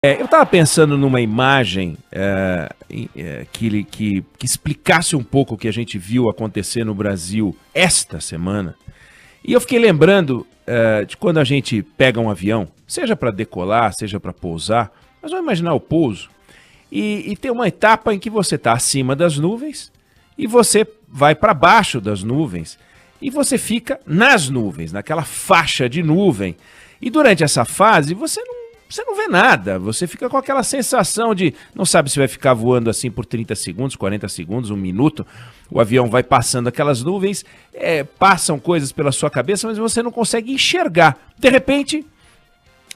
Eu estava pensando numa imagem que explicasse um pouco o que a gente viu acontecer no Brasil esta semana. E eu fiquei lembrando de quando a gente pega um avião, seja para decolar, seja para pousar, mas vamos imaginar o pouso. E tem uma etapa em que você está acima das nuvens e você vai para baixo das nuvens e você fica nas nuvens, naquela faixa de nuvem. E durante essa fase você não vê nada, você fica com aquela sensação de não sabe se vai ficar voando assim por 30 segundos, 40 segundos, um minuto. O avião vai passando aquelas nuvens, passam coisas pela sua cabeça, mas você não consegue enxergar. De repente,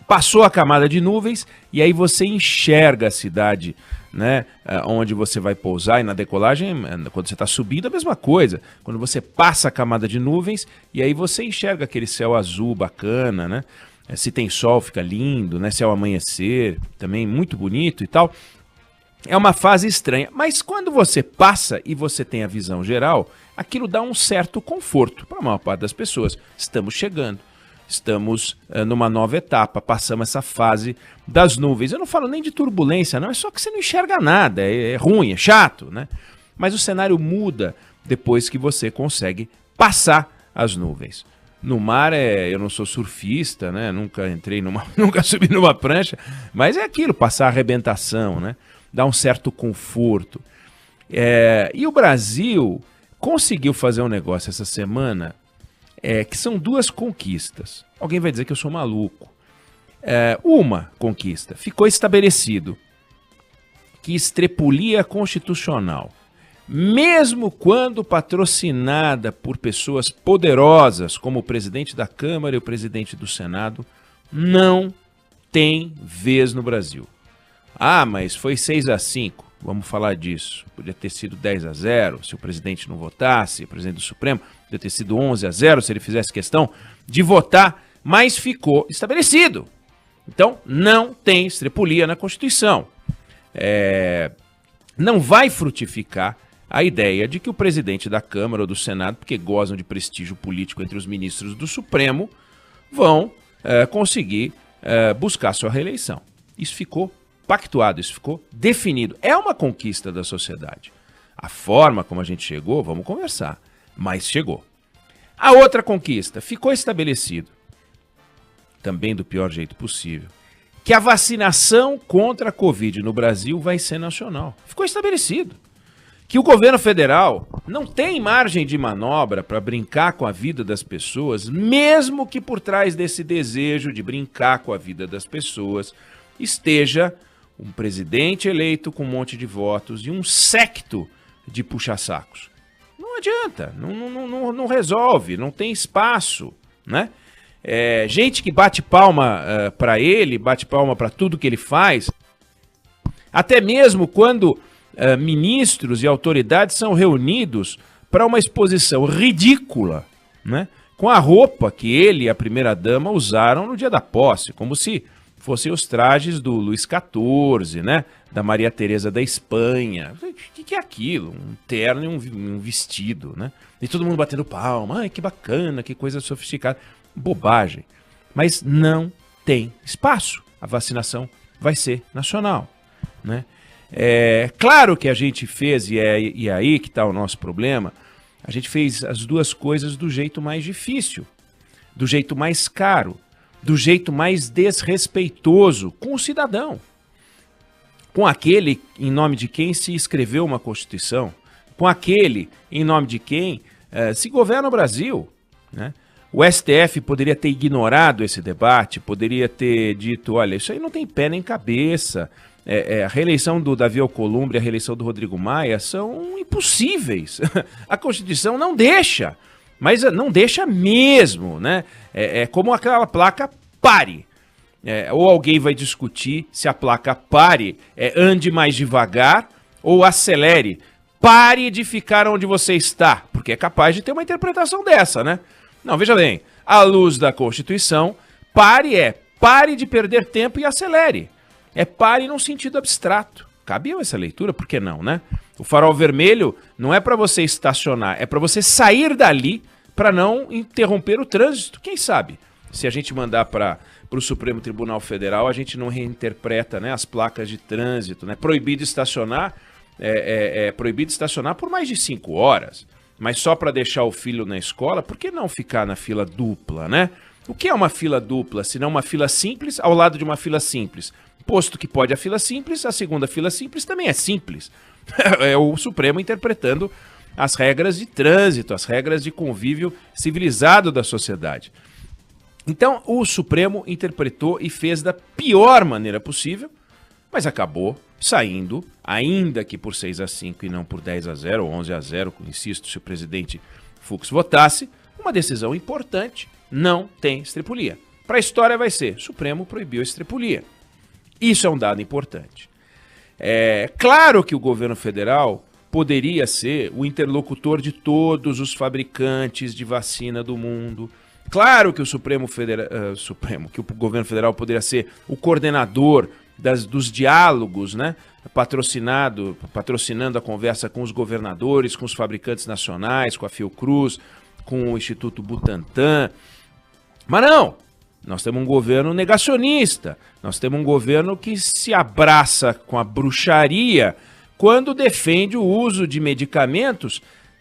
passou a camada de nuvens e aí você enxerga a cidade, né, onde você vai pousar. E na decolagem, quando você está subindo, a mesma coisa. Quando você passa a camada de nuvens e aí você enxerga aquele céu azul bacana, né? Se tem sol, fica lindo, né? Se é o amanhecer, também muito bonito e tal. É uma fase estranha, mas quando você passa e você tem a visão geral, aquilo dá um certo conforto para a maior parte das pessoas. Estamos chegando, estamos numa nova etapa, passamos essa fase das nuvens. Eu não falo nem de turbulência, não, é só que você não enxerga nada, é ruim, é chato, né? Mas o cenário muda depois que você consegue passar as nuvens. No mar, eu não sou surfista, né? Nunca subi numa prancha, mas é aquilo, passar a arrebentação, né? Dá um certo conforto. E o Brasil conseguiu fazer um negócio essa semana, que são duas conquistas. Alguém vai dizer que eu sou maluco. Uma conquista, ficou estabelecido que estrepulia constitucional, mesmo quando patrocinada por pessoas poderosas, como o presidente da Câmara e o presidente do Senado, não tem vez no Brasil. Ah, mas foi 6-5, vamos falar disso. Podia ter sido 10-0 se o presidente não votasse, o presidente do Supremo, podia ter sido 11-0 se ele fizesse questão de votar, mas ficou estabelecido. Então, não tem estrepulia na Constituição. Não vai frutificar a ideia de que o presidente da Câmara ou do Senado, porque gozam de prestígio político entre os ministros do Supremo, vão conseguir buscar sua reeleição. Isso ficou pactuado, isso ficou definido. É uma conquista da sociedade. A forma como a gente chegou, vamos conversar, mas chegou. A outra conquista, ficou estabelecido, também do pior jeito possível, que a vacinação contra a Covid no Brasil vai ser nacional. Ficou estabelecido. Que o governo federal não tem margem de manobra para brincar com a vida das pessoas, mesmo que por trás desse desejo de brincar com a vida das pessoas esteja um presidente eleito com um monte de votos e um séquito de puxa-sacos. Não adianta, não resolve, não tem espaço, né? Gente que bate palma para ele, bate palma para tudo que ele faz, até mesmo quando ministros e autoridades são reunidos para uma exposição ridícula, né? Com a roupa que ele e a primeira-dama usaram no dia da posse, como se fossem os trajes do Luís XIV, né? Da Maria Teresa da Espanha. O que é aquilo? Um terno e um vestido, né? E todo mundo batendo palma. Ai, que bacana, que coisa sofisticada. Bobagem. Mas não tem espaço. A vacinação vai ser nacional, né? Claro que a gente fez, e aí que está o nosso problema, a gente fez as duas coisas do jeito mais difícil, do jeito mais caro, do jeito mais desrespeitoso com o cidadão, com aquele em nome de quem se escreveu uma Constituição, com aquele em nome de quem se governa o Brasil, né? O STF poderia ter ignorado esse debate, poderia ter dito, olha, isso aí não tem pé nem cabeça. A reeleição do Davi Alcolumbre e a reeleição do Rodrigo Maia são impossíveis. A Constituição não deixa, mas não deixa mesmo, né? É como aquela placa pare. Ou alguém vai discutir se a placa pare ande mais devagar ou acelere. Pare de ficar onde você está, porque é capaz de ter uma interpretação dessa, né? Não, veja bem, à luz da Constituição, pare de perder tempo e acelere. Pare num sentido abstrato. Cabia essa leitura? Por que não, né? O farol vermelho não é para você estacionar, é para você sair dali para não interromper o trânsito. Quem sabe se a gente mandar para o Supremo Tribunal Federal, a gente não reinterpreta, né, as placas de trânsito, né? Proibido estacionar, proibido estacionar por mais de 5 horas, mas só para deixar o filho na escola, por que não ficar na fila dupla, né? O que é uma fila dupla, se não uma fila simples ao lado de uma fila simples? Posto que pode a fila simples, a segunda fila simples também é simples. É o Supremo interpretando as regras de trânsito, as regras de convívio civilizado da sociedade. Então, o Supremo interpretou e fez da pior maneira possível, mas acabou saindo, ainda que por 6-5 e não por 10-0 ou 11-0, insisto, se o presidente Fux votasse, uma decisão importante, não tem estripulia. Para a história vai ser, Supremo proibiu a estripulia. Isso é um dado importante. É claro que o governo federal poderia ser o interlocutor de todos os fabricantes de vacina do mundo. Claro que que o governo federal poderia ser o coordenador dos diálogos, né? Patrocinando a conversa com os governadores, com os fabricantes nacionais, com a Fiocruz, com o Instituto Butantan. Mas não! Nós temos um governo negacionista, nós temos um governo que se abraça com a bruxaria quando defende o uso de medicamentos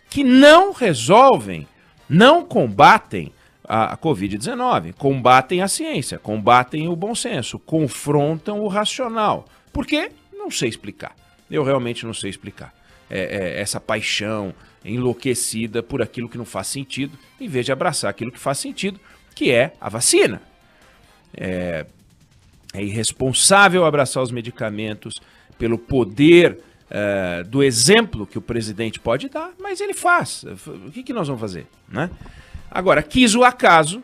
que não resolvem, não combatem a Covid-19, combatem a ciência, combatem o bom senso, confrontam o racional. Por quê? Não sei explicar. Eu realmente não sei explicar. Essa paixão enlouquecida por aquilo que não faz sentido, em vez de abraçar aquilo que faz sentido, que é a vacina. É irresponsável abraçar os medicamentos pelo poder do exemplo que o presidente pode dar, mas ele faz. O que nós vamos fazer, né? Agora, quis o acaso,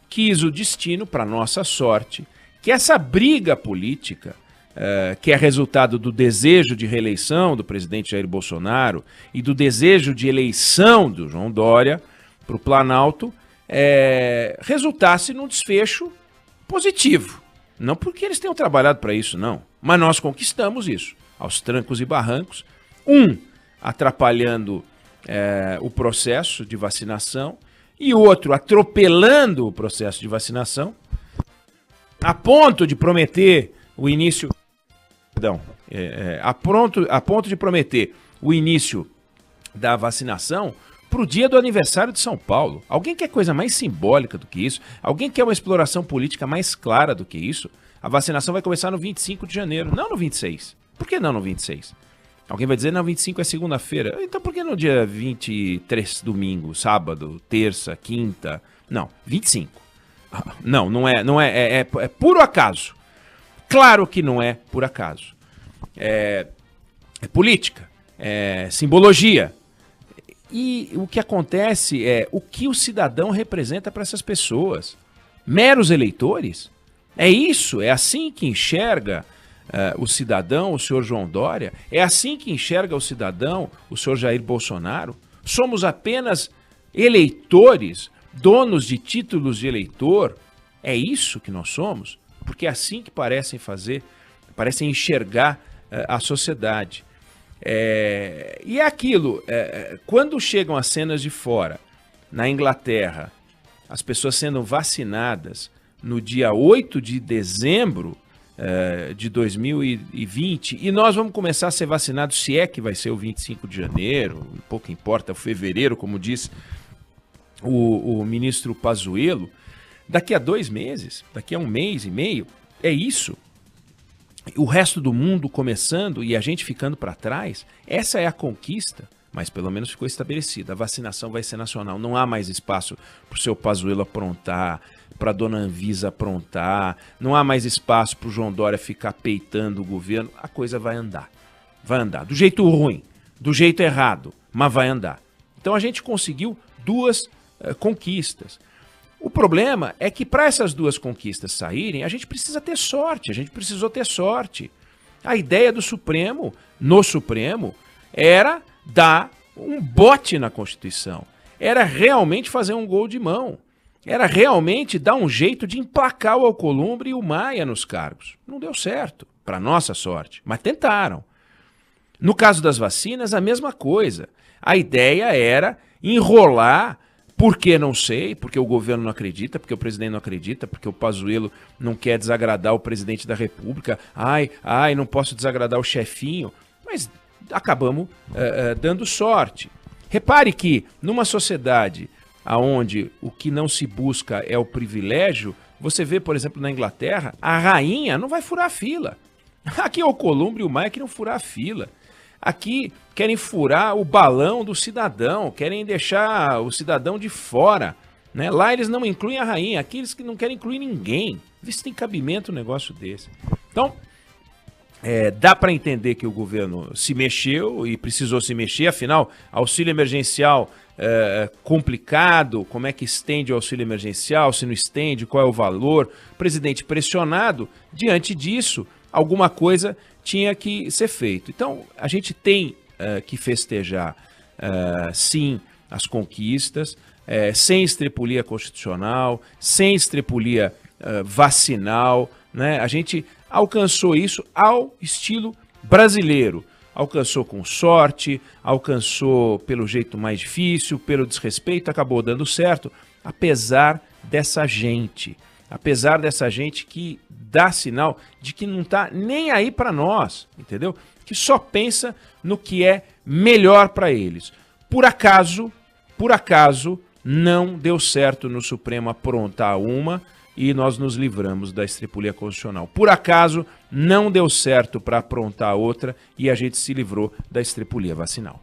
quis o destino, para nossa sorte, que essa briga política, que é resultado do desejo de reeleição do presidente Jair Bolsonaro e do desejo de eleição do João Dória para o Planalto, resultasse num desfecho positivo. Não porque eles tenham trabalhado para isso, não. Mas nós conquistamos isso, aos trancos e barrancos. Atrapalhando o processo de vacinação e o outro atropelando o processo de vacinação, a ponto de prometer o início... Perdão. A ponto de prometer o início da vacinação para o dia do aniversário de São Paulo. Alguém quer coisa mais simbólica do que isso? Alguém quer uma exploração política mais clara do que isso? A vacinação vai começar no 25 de janeiro, não no 26. Por que não no 26? Alguém vai dizer, não, 25 é segunda-feira. Então por que no dia 23, domingo, sábado, terça, quinta? Não, 25. Não é puro acaso. Claro que não é por acaso. É política, é simbologia. E o que acontece é o que o cidadão representa para essas pessoas. Meros eleitores? É isso, é assim que enxerga o cidadão, o senhor João Dória? É assim que enxerga o cidadão, o senhor Jair Bolsonaro? Somos apenas eleitores, donos de títulos de eleitor? É isso que nós somos? Porque é assim que parecem enxergar a sociedade. E é aquilo, quando chegam as cenas de fora, na Inglaterra, as pessoas sendo vacinadas no dia 8 de dezembro de 2020, e nós vamos começar a ser vacinados, se é que vai ser o 25 de janeiro, pouco importa, o fevereiro, como diz o ministro Pazuello, daqui a 2 meses, daqui a 1 mês e meio, é isso. O resto do mundo começando e a gente ficando para trás, essa é a conquista, mas pelo menos ficou estabelecida. A vacinação vai ser nacional, não há mais espaço para o seu Pazuello aprontar, para a dona Anvisa aprontar, não há mais espaço para o João Dória ficar peitando o governo. A coisa vai andar, do jeito ruim, do jeito errado, mas vai andar. Então a gente conseguiu 2 conquistas. O problema é que para essas 2 conquistas saírem, a gente precisa ter sorte, a gente precisou ter sorte. A ideia do Supremo, no Supremo, era dar um bote na Constituição, era realmente fazer um gol de mão, era realmente dar um jeito de emplacar o Alcolumbre e o Maia nos cargos. Não deu certo, para nossa sorte, mas tentaram. No caso das vacinas, a mesma coisa. A ideia era enrolar Por que não sei? Porque o governo não acredita, porque o presidente não acredita, porque o Pazuello não quer desagradar o presidente da República. Ai, não posso desagradar o chefinho. Mas acabamos dando sorte. Repare que numa sociedade onde o que não se busca é o privilégio, você vê, por exemplo, na Inglaterra, a rainha não vai furar a fila. Aqui é o Columbre e o Maia que não furar a fila. Aqui querem furar o balão do cidadão, querem deixar o cidadão de fora, né? Lá eles não incluem a rainha, aqui eles não querem incluir ninguém. Vê se tem cabimento um negócio desse. Então, dá para entender que o governo se mexeu e precisou se mexer, afinal, auxílio emergencial complicado, como é que estende o auxílio emergencial, se não estende, qual é o valor, presidente pressionado, diante disso, alguma coisa tinha que ser feito. Então, a gente tem que festejar, sim, as conquistas, sem estrepulia constitucional, sem estrepulia vacinal, né? A gente alcançou isso ao estilo brasileiro. Alcançou com sorte, alcançou pelo jeito mais difícil, pelo desrespeito, acabou dando certo, apesar dessa gente que dá sinal de que não está nem aí para nós, entendeu? Que só pensa no que é melhor para eles. Por acaso, não deu certo no Supremo aprontar uma e nós nos livramos da estrepulia constitucional. Por acaso, não deu certo para aprontar outra e a gente se livrou da estrepulia vacinal.